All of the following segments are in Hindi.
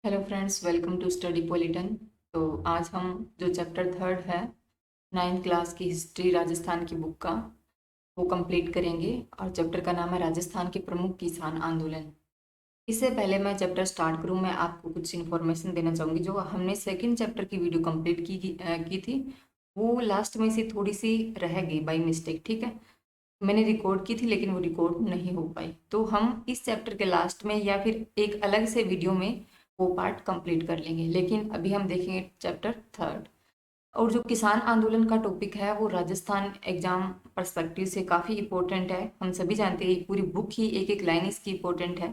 Hello friends, welcome to Study Politan. तो आज हम जो चैप्टर थर्ड है नाइन्थ क्लास की हिस्ट्री राजस्थान की बुक का वो कंप्लीट करेंगे। और चैप्टर का नाम है राजस्थान के प्रमुख किसान आंदोलन। इससे पहले मैं चैप्टर स्टार्ट करूं, मैं आपको कुछ इन्फॉर्मेशन देना चाहूँगी। जो हमने सेकंड चैप्टर की वीडियो कंप्लीट की थी, वो लास्ट में से थोड़ी सी रह गई बाई मिस्टेक। ठीक है, मैंने रिकॉर्ड की थी लेकिन वो रिकॉर्ड नहीं हो पाई। तो हम इस चैप्टर के लास्ट में या फिर एक अलग से वीडियो में वो पार्ट कंप्लीट कर लेंगे। लेकिन अभी हम देखेंगे चैप्टर थर्ड। और जो किसान आंदोलन का टॉपिक है वो राजस्थान एग्जाम पर्सपेक्टिव से काफ़ी इंपॉर्टेंट है। हम सभी जानते हैं पूरी बुक ही एक एक लाइन इसकी इंपॉर्टेंट है।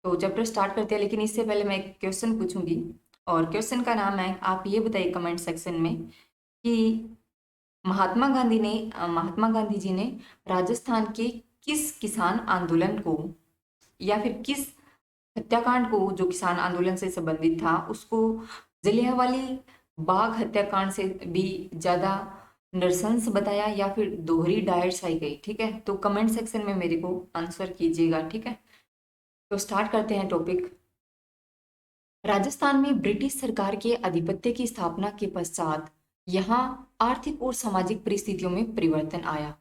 तो चैप्टर स्टार्ट करते हैं, लेकिन इससे पहले मैं एक क्वेश्चन पूछूंगी। और क्वेश्चन का नाम है, आप ये बताइए कमेंट सेक्शन में कि महात्मा गांधी जी ने राजस्थान के किस किसान आंदोलन को या फिर किस हत्याकांड को जो किसान आंदोलन से संबंधित था उसको जलियांवाला बाग हत्याकांड से भी ज्यादा नृशंस बताया या फिर दोहरी डायर सही गई। ठीक है, तो कमेंट सेक्शन में मेरे को आंसर कीजिएगा। ठीक है, तो स्टार्ट करते हैं टॉपिक। राजस्थान में ब्रिटिश सरकार के आधिपत्य की स्थापना के पश्चात यहाँ आर्थिक और सामाजिक परिस्थितियों में परिवर्तन आया।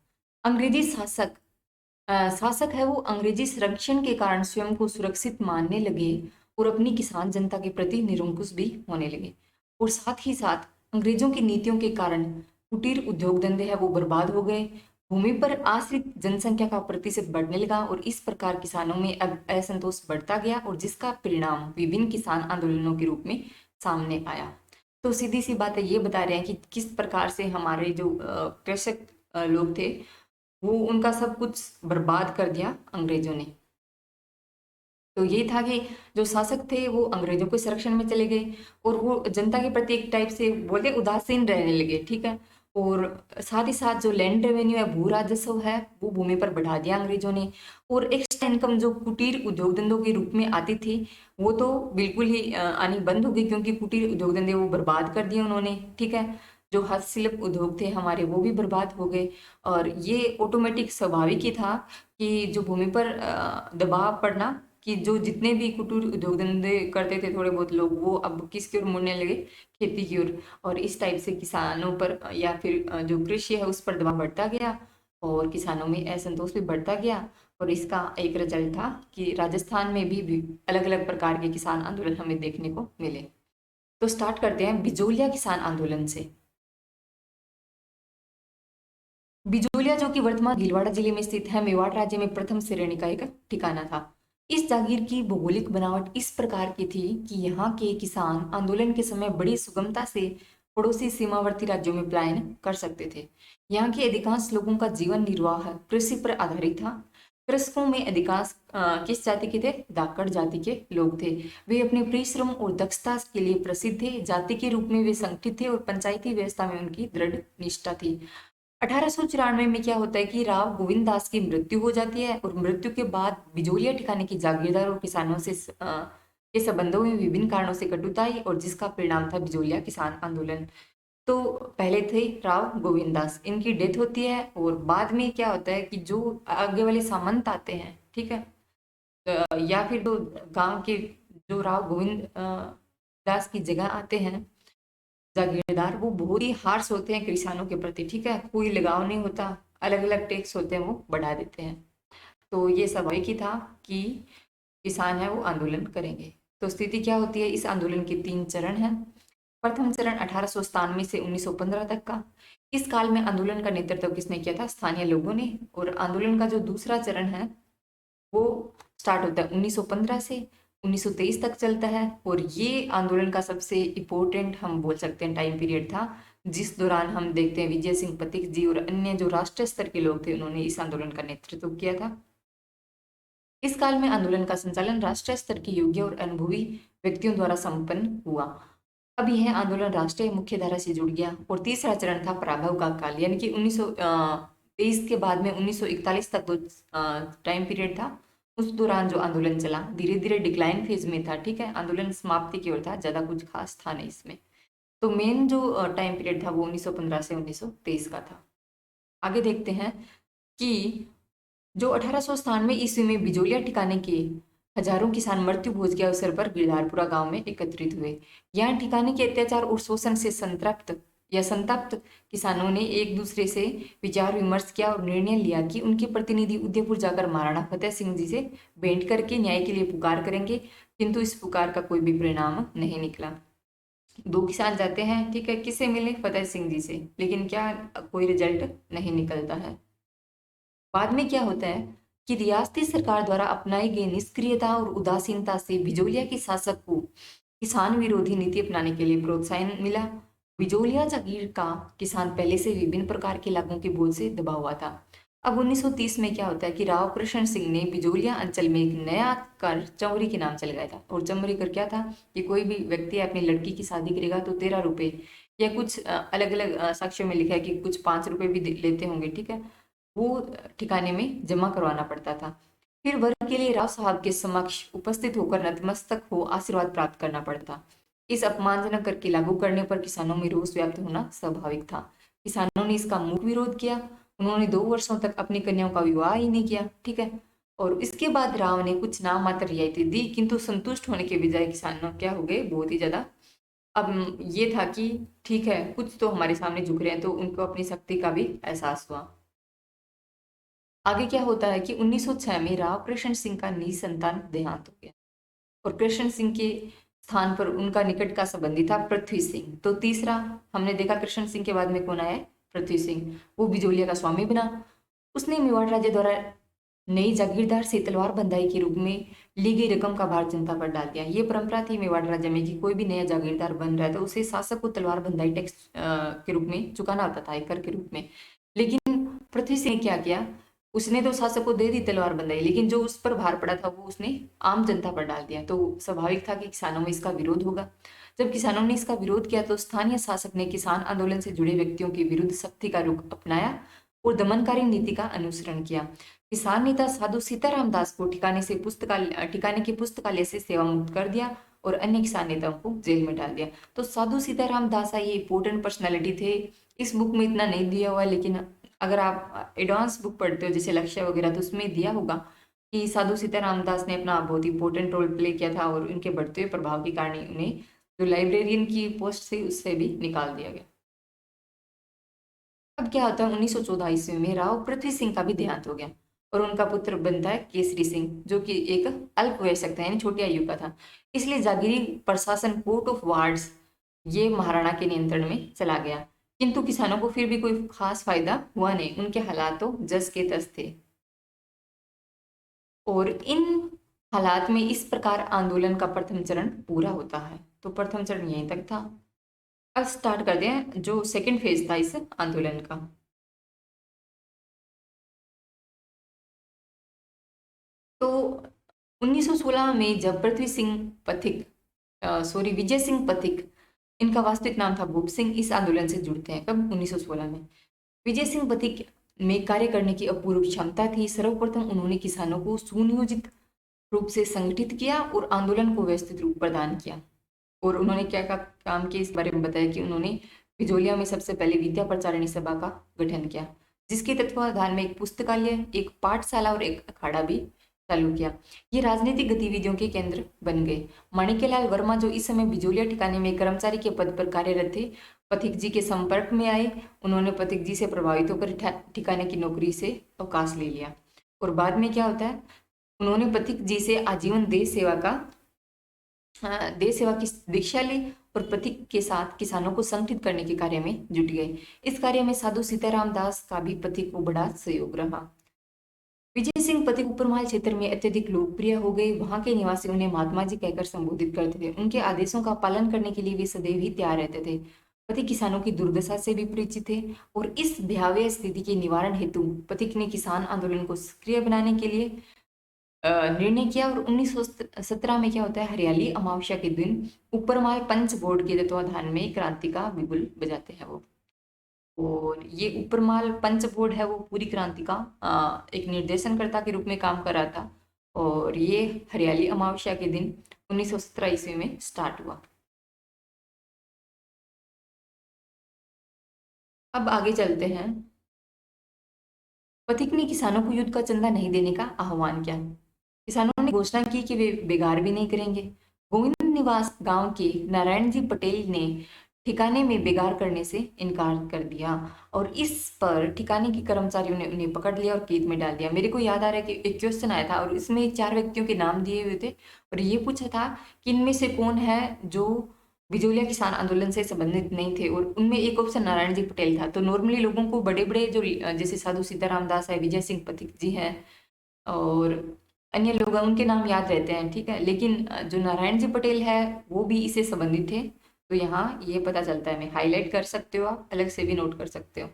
अंग्रेजी शासक है वो अंग्रेजी संरक्षण के कारण स्वयं को सुरक्षित मानने लगे और अपनी किसान जनता के प्रति निरंकुश भी होने लगे। और साथ ही साथ अंग्रेजों की नीतियों के कारण कुटीर उद्योग धंधे है वो बर्बाद हो गए। भूमि पर आश्रित जनसंख्या का प्रतिशत बढ़ने लगा और इस प्रकार किसानों में अब असंतोष बढ़ता गया और जिसका परिणाम विभिन्न किसान आंदोलनों के रूप में सामने आया। तो सीधी सी बात है, ये बता रहे हैं कि किस प्रकार से हमारे जो कृषक लोग थे वो उनका सब कुछ बर्बाद कर दिया अंग्रेजों ने। तो ये था कि जो शासक थे वो अंग्रेजों के संरक्षण में चले गए और वो जनता के प्रति एक टाइप से बोलते उदासीन रहने लगे। ठीक है, और साथ ही साथ जो लैंड रेवेन्यू है, भू राजस्व है, वो भूमि पर बढ़ा दिया अंग्रेजों ने। और एक्स्ट्रा इनकम जो कुटीर उद्योग धंधों के रूप में आती थी वो तो बिल्कुल ही आनी बंद हो गई, क्योंकि कुटीर उद्योग धंधे वो बर्बाद कर दिए उन्होंने। ठीक है, जो हस्तशिल्प उद्योग थे हमारे वो भी बर्बाद हो गए। और ये ऑटोमेटिक स्वाभाविक ही था कि जो भूमि पर दबाव पड़ना, कि जो जितने भी कुटीर उद्योग धंधे करते थे थोड़े बहुत लोग, वो अब किसकी ओर मुड़ने लगे, खेती की ओर। और इस टाइप से किसानों पर या फिर जो कृषि है उस पर दबाव बढ़ता गया और किसानों में असंतोष भी बढ़ता गया। और इसका एक रिजल्ट था कि राजस्थान में भी अलग अलग प्रकार के किसान आंदोलन हमें देखने को मिले। तो स्टार्ट करते हैं बिजोलिया किसान आंदोलन से। बिजोलिया, जो कि वर्तमान भीलवाड़ा जिले में स्थित है, मेवाड़ राज्य में प्रथम श्रेणी का एक ठिकाना था। इस जागीर की भौगोलिक बनावट इस प्रकार की थी कि यहाँ के किसान आंदोलन के समय बड़ी सुगमता से पड़ोसी सीमावर्ती राज्यों में पलायन कर सकते थे। यहाँ के अधिकांश लोगों का जीवन निर्वाह कृषि पर आधारित था। कृषकों में अधिकांश किस जाति के थे? धाकड़ जाति के लोग थे। वे अपने परिश्रम और दक्षता के लिए प्रसिद्ध थे। जाति के रूप में वे संगठित थे और पंचायती व्यवस्था में उनकी दृढ़ निष्ठा थी। 1894 में क्या होता है कि राव गोविंद दास की मृत्यु हो जाती है और मृत्यु के बाद बिजोलिया ठिकाने की जागीरदार और किसानों से के संबंधों में विभिन्न कारणों से कटुता आई और जिसका परिणाम था बिजोलिया किसान आंदोलन। तो पहले थे राव गोविंद दास, इनकी डेथ होती है और बाद में क्या होता है कि जो आगे वाले सामंत आते हैं, ठीक है, या फिर जो गांव के जो राव गोविंद दास की जगह आते हैं जागीरदार, वो बहुत ही हार्श होते हैं किसानों के प्रति। ठीक है, कोई लगाव नहीं होता, अलग अलग टैक्स होते हैं वो बढ़ा देते हैं। तो ये स्वाभाविक ही था कि किसान है वो आंदोलन करेंगे। तो स्थिति क्या होती है, इस आंदोलन के तीन चरण हैं। प्रथम चरण 1897 से 1915 तक का। इस काल में आंदोलन का नेतृत्व किसने किया था? स्थानीय लोगों ने। और आंदोलन का जो दूसरा चरण है वो स्टार्ट होता है 1915 से 1923 तक चलता है। और ये आंदोलन का सबसे इम्पोर्टेंट हम बोल सकते हैं टाइम पीरियड था, जिस दौरान हम देखते हैं विजय सिंह पथिक जी और अन्य जो राष्ट्रीय स्तर के लोग थे उन्होंने इस आंदोलन का नेतृत्व किया था। इस काल में आंदोलन का संचालन राष्ट्रीय स्तर के योग्य और अनुभवी व्यक्तियों द्वारा संपन्न हुआ। अब यह आंदोलन राष्ट्रीय मुख्य धारा से जुड़ गया। और तीसरा चरण था पराभव का काल, यानी कि 1923 के बाद में 1941 तक जो टाइम पीरियड था, उस दौरान जो आंदोलन चला धीरे धीरे डिक्लाइन फेज में था। ठीक है, आंदोलन समाप्ति की ओर था, ज्यादा कुछ खास था नहीं इसमें। तो मेन जो टाइम पीरियड था वो 1915 से 1923 का था। आगे देखते हैं कि जो 1897 ईस्वी में बिजोलिया ठिकाने के हजारों किसान मृत्यु भोज के अवसर पर गिरधारपुरा गांव में एकत्रित हुए। यहाँ ठिकाने के अत्याचार और शोषण से संतप्त किसानों ने एक दूसरे से विचार विमर्श किया और निर्णय लिया कि उनके प्रतिनिधि उदयपुर जाकर महाराणा फतेह सिंह जी से भेंट करके न्याय के लिए पुकार करेंगे, किंतु इस पुकार का कोई भी परिणाम नहीं निकला। दो किसान जाते हैं, ठीक है, किससे मिले? फतेह सिंह जी से, लेकिन क्या कोई रिजल्ट नहीं निकलता है। बाद में क्या होता है कि रियासती सरकार द्वारा अपनाई गई निष्क्रियता और उदासीनता से बिजोलिया के शासक को किसान विरोधी नीति अपनाने के लिए प्रोत्साहन मिला। बिजोलिया जागीर का किसान पहले से विभिन्न प्रकार के लागों के बोझ से दबा हुआ था। अब 1930 में क्या होता है कि राव कृष्ण सिंह ने बिजोलिया अंचल में एक नया कर चमरी के नाम चल गया था। और चमरी कर क्या था कि कोई भी व्यक्ति अपनी लड़की की शादी करेगा तो 13 रुपए या कुछ अलग अलग साक्ष्यों में लिखा है कि कुछ 5 रुपए भी लेते होंगे, ठीक है, वो ठिकाने में जमा करवाना पड़ता था। फिर वर के लिए राव साहब के समक्ष उपस्थित होकर नतमस्तक हो आशीर्वाद प्राप्त करना पड़ता। इस अपमानजनक कर के लागू करने पर किसानों में रोष व्याप्त होना स्वाभाविक था। किसानों ने इसका मूक विरोध किया। उन्होंने 2 वर्षों तक अपनी कन्याओं का विवाह ही नहीं किया, ठीक है। और इसके बाद राव ने कुछ नाम मात्र रियायतें दी, किंतु संतुष्ट होने के बजाय किसानों क्या हो गए, बहुत ही ज्यादा। अब ये था कि ठीक है, कुछ तो हमारे सामने झुक रहे हैं, तो उनको अपनी शक्ति का भी एहसास हुआ। आगे क्या होता है कि 1906 में राव कृष्ण सिंह का निसंतान देहांत हो गया और कृष्ण सिंह के स्थान पर उनका निकट का संबंधी था पृथ्वी सिंह। तो तीसरा हमने देखा कृष्ण सिंह के बाद में कौन आया? पृथ्वी सिंह। वो बिजोलिया का स्वामी बना। उसने मेवाड़ राज्य द्वारा नई जागीरदार से तलवार बंधाई के रूप में ली गई रकम का भार जनता पर डाल दिया। ये परंपरा थी मेवाड़ राज्य में कि कोई भी नया जागीरदार बन रहा है तो उसे शासक को तलवार बंधाई टैक्स के रूप में चुकाना होता था, कर के रूप में। लेकिन पृथ्वी सिंह ने क्या किया, उसने तो शासक को दे दी तलवार बंधाई, लेकिन जो उस पर भार पड़ा था वो उसने आम जनता पर डाल दिया। तो स्वाभाविक था कि किसानों में इसका विरोध होगा। जब किसानों ने इसका विरोध किया तो स्थानीय शासक ने किसान आंदोलन से जुड़े व्यक्तियों के विरुद्ध सख्ती का रुख अपनाया और दमनकारी नीति का अनुसरण किया। किसान नेता साधु सीताराम दास को ठिकाने के पुस्तकालय से सेवा मुक्त कर दिया और अन्य किसान नेताओं को जेल में डाल दिया। तो साधु सीताराम दास ये इंपोर्टेंट पर्सनैलिटी थे। इस बुक में इतना नहीं दिया हुआ है, लेकिन अगर आप एडवांस बुक पढ़ते हो जैसे लक्ष्य वगैरह, तो उसमें दिया होगा कि साधु सीताराम दास ने अपना बहुत इंपॉर्टेंट रोल प्ले किया था और उनके बढ़ते हुए प्रभाव के कारण उन्हें जो लाइब्रेरियन की पोस्ट थी उससे भी निकाल दिया गया। अब क्या होता है, 1914 ईस्वी में राव पृथ्वी सिंह का भी देहांत हो गया और उनका पुत्र बनता है केसरी सिंह, जो कि एक अल्पवयस्क था, यानी छोटी आयु का था। इसलिए जागीरी प्रशासन कोर्ट ऑफ वार्ड्स ये महाराणा के नियंत्रण में चला गया। किंतु किसानों को फिर भी कोई खास फायदा हुआ नहीं, उनके हालात तो जस के तस थे। और इन हालात में इस प्रकार आंदोलन का प्रथम चरण पूरा होता है। तो प्रथम चरण यहीं तक था। अब स्टार्ट करते हैं जो सेकंड फेज था इस आंदोलन का। तो 1916 में जब पृथ्वी सिंह पथिक विजय सिंह पथिक, इनका वास्तविक नाम था भूप सिंह, इस आंदोलन से जुड़ते हैं। कब? 1916 में। विजय सिंह पथिक में कार्य करने की अपूर्व क्षमता थी। सर्वप्रथम उन्होंने किसानों को सुनियोजित रूप से संगठित किया और आंदोलन को व्यवस्थित रूप प्रदान किया। और उन्होंने क्या काम किया इस बारे में बताया कि उन्होंने बिजोलिया में सबसे पहले विद्या प्रचारिणी सभा का गठन किया, जिसके तत्वाधान में एक पुस्तकालय, एक पाठशाला और एक अखाड़ा भी चालू किया। ये राजनीतिक गतिविधियों के केंद्र बन गए। माणिक्यलाल वर्मा, जो इस समय बिजोलिया ठिकाने में कर्मचारी के पद पर कार्यरत थे, पथिक जी के संपर्क में आए। उन्होंने पथिक जी से प्रभावित होकर ठिकाने की नौकरी से अवकाश ले लिया। और बाद में क्या होता है, उन्होंने पथिक जी से आजीवन देश सेवा की दीक्षा ली और पथिक के साथ किसानों को संगठित करने के कार्य में जुट गए। इस कार्य में साधु सीताराम दास का भी पथिक को बड़ा सहयोग रहा। विजय सिंह पथिक उपरमाल क्षेत्र में अत्यधिक लोकप्रिय हो गए। वहां के निवासी उन्हें महात्मा जी कहकर संबोधित करते थे। उनके आदेशों का पालन करने के लिए वे सदैव ही तैयार रहते थे। पथिक किसानों की दुर्दशा से भी परिचित थे और इस भयावह स्थिति के निवारण हेतु पथिक ने किसान आंदोलन को सक्रिय बनाने के लिए निर्णय किया। और 1917 में क्या होता है, हरियाली अमावस्या के दिन ऊपरमाल पंच बोर्ड के तत्वाधान में क्रांति का बिगुल बजाते हैं वो। और ये ऊपरमाल पंच बोर्ड है वो पूरी क्रांति का एक निर्देशनकर्ता के रूप में काम कर रहा था। और ये हरियाली अमावस्या के दिन 1917 ईस्वी में स्टार्ट हुआ। अब आगे चलते हैं। पथिक ने किसानों को युद्ध का चंदा नहीं देने का आह्वान किया। किसानों ने घोषणा की कि वे बेगार भी नहीं करेंगे। गोविंद निवास गांव के नारायण जी पटेल ने ठिकाने में बेगार करने से इनकार कर दिया और इस पर ठिकाने के कर्मचारियों ने उन्हें पकड़ लिया और कैद में डाल दिया। मेरे को याद आ रहा है कि एक क्वेश्चन आया था और इसमें 4 व्यक्तियों के नाम दिए हुए थे और ये पूछा था कि इनमें से कौन है जो बिजोलिया किसान आंदोलन से संबंधित नहीं थे, और उनमें एक ऑप्शन नारायण जी पटेल था। तो नॉर्मली लोगों को बड़े बड़े जो जैसे साधु सीताराम दास है, विजय सिंह पथिक जी हैं और अन्य लोग हैं, उनके नाम याद रहते हैं, ठीक है। लेकिन जो नारायण जी पटेल है वो भी इससे संबंधित थे। तो यहाँ ये पता चलता है, मैं हाईलाइट कर सकते हो, आप अलग से भी नोट कर सकते हो।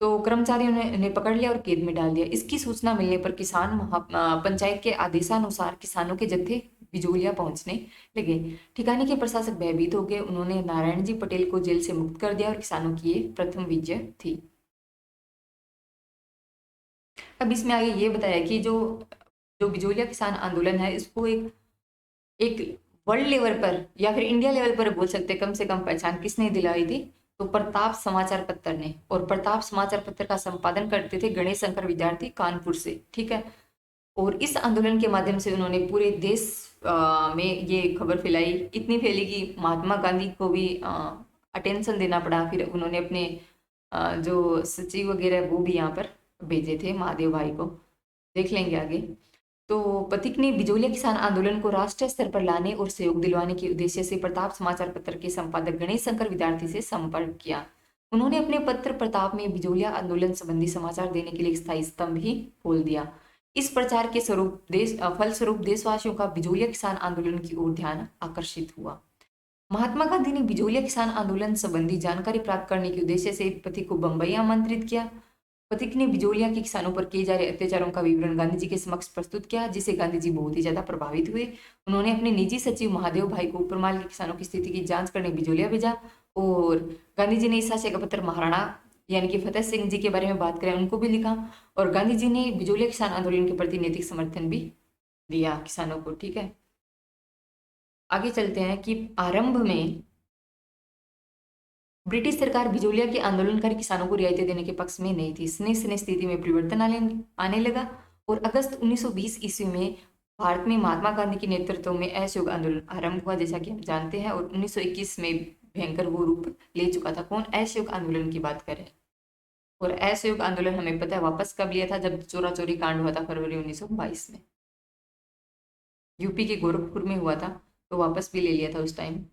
तो कर्मचारियों ने इन्हें पकड़ लिया और कैद में डाल दिया। इसकी सूचना मिलने पर पंचायत के आदेशानुसार किसानों के जत्थे बिजोलिया पहुंचने लगे। ठिकाने के प्रशासक भयभीत हो गए। उन्होंने नारायण जी पटेल को जेल से मुक्त कर दिया और किसानों की ये प्रथम विजय थी। अब इसमें आगे ये बताया कि जो जो बिजोलिया किसान आंदोलन है इसको एक एक वर्ल्ड लेवल पर या फिर इंडिया लेवल पर बोल सकते हैं, कम से कम पहचान किसने दिलाई थी? तो प्रताप समाचार पत्र ने। और प्रताप समाचार पत्र का संपादन करते थे गणेश शंकर विद्यार्थी कानपुर से, ठीक है। और इस आंदोलन के माध्यम से उन्होंने पूरे देश में ये खबर फैलाई, इतनी फैली कि महात्मा गांधी को भी अटेंशन देना पड़ा। फिर उन्होंने अपने जो सचिव वगैरह वो भी यहाँ पर भेजे थे, महादेव भाई को, देख लेंगे आगे। तो पथिक ने बिजोलिया किसान आंदोलन को राष्ट्रीय स्तर पर लाने और सहयोग दिलवाने के उद्देश्य से प्रताप समाचार पत्र के संपादक गणेश शंकर विद्यार्थी से संपर्क किया। उन्होंने अपने पत्र प्रताप में बिजोलिया आंदोलन संबंधी समाचार देने के लिए एक स्थायी स्तंभ ही खोल दिया। इस प्रचार के फलस्वरूप देशवासियों का बिजोलिया किसान आंदोलन की ओर ध्यान आकर्षित हुआ। महात्मा गांधी ने बिजोलिया किसान आंदोलन संबंधी जानकारी प्राप्त करने के उद्देश्य से पथिक को बंबई आमंत्रित किया। पथिक ने बिजोलिया के किसानों पर किए जा रहे अत्याचारों का विवरण गांधी जी के समक्ष प्रस्तुत किया, जिससे गांधी जी बहुत ही ज्यादा प्रभावित हुए। उन्होंने अपने निजी सचिव महादेव भाई को उपरमाल के किसानों की स्थिति की जांच करने बिजोलिया भेजा और गांधी जी ने इस आशय का पत्र महाराणा यानी कि फतेह सिंह जी के बारे में बात करें उनको भी लिखा। और गांधी जी ने बिजोलिया किसान आंदोलन के प्रति नैतिक समर्थन भी दिया किसानों को, ठीक है। आगे चलते हैं कि आरंभ में ब्रिटिश सरकार बिजोलिया के आंदोलनकारी किसानों को रियायतें देने के पक्ष में नहीं थी। स्नेह स्नेह स्थिति में परिवर्तन आने लगा और अगस्त 1920 ईस्वी में भारत में महात्मा गांधी के नेतृत्व में असहयोग आंदोलन आरंभ हुआ, जैसा कि हम जानते हैं। और 1921 में भयंकर वो रूप ले चुका था। कौन असहयोग आंदोलन की बात करें? और असहयोग आंदोलन हमें पता है वापस कब लिया था, जब चोरा चोरी कांड हुआ था फरवरी 1922 में, यूपी के गोरखपुर में हुआ था, तो वापस भी ले लिया था उस टाइम।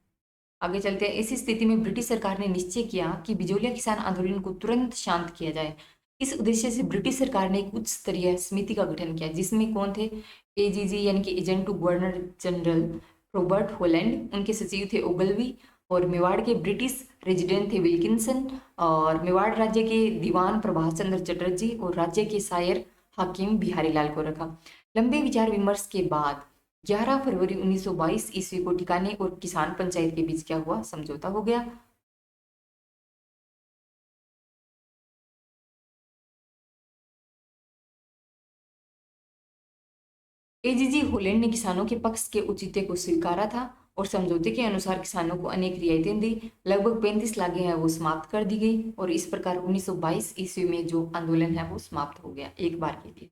आगे चलते हैं। इसी स्थिति में ब्रिटिश सरकार ने निश्चय किया कि बिजोलिया किसान आंदोलन को तुरंत शांत किया जाए। इस उद्देश्य से ब्रिटिश सरकार ने एक उच्च स्तरीय समिति का गठन किया, जिसमें कौन थे? एजीजी यानी कि agent to governor general Robert Holland, उनके सचिव थे ओगलवी, और मेवाड़ के ब्रिटिश रेजिडेंट थे विल्किंसन, और मेवाड़ राज्य के दीवान प्रभाष चंद्र चटर्जी और राज्य के शायर हाकिम बिहारी लाल को रखा। लंबे विचार विमर्श के बाद 11 फरवरी 1922 ईस्वी को ठिकाने और किसान पंचायत के बीच क्या हुआ? समझौता हो गया। एजीजी होलैंड ने किसानों के पक्ष के औचित्य को स्वीकारा था और समझौते के अनुसार किसानों को अनेक रियायतें दी। लगभग 35 लागें हैं वो समाप्त कर दी गई और इस प्रकार 1922 ईस्वी में जो आंदोलन है वो समाप्त हो गया एक बार के लिए।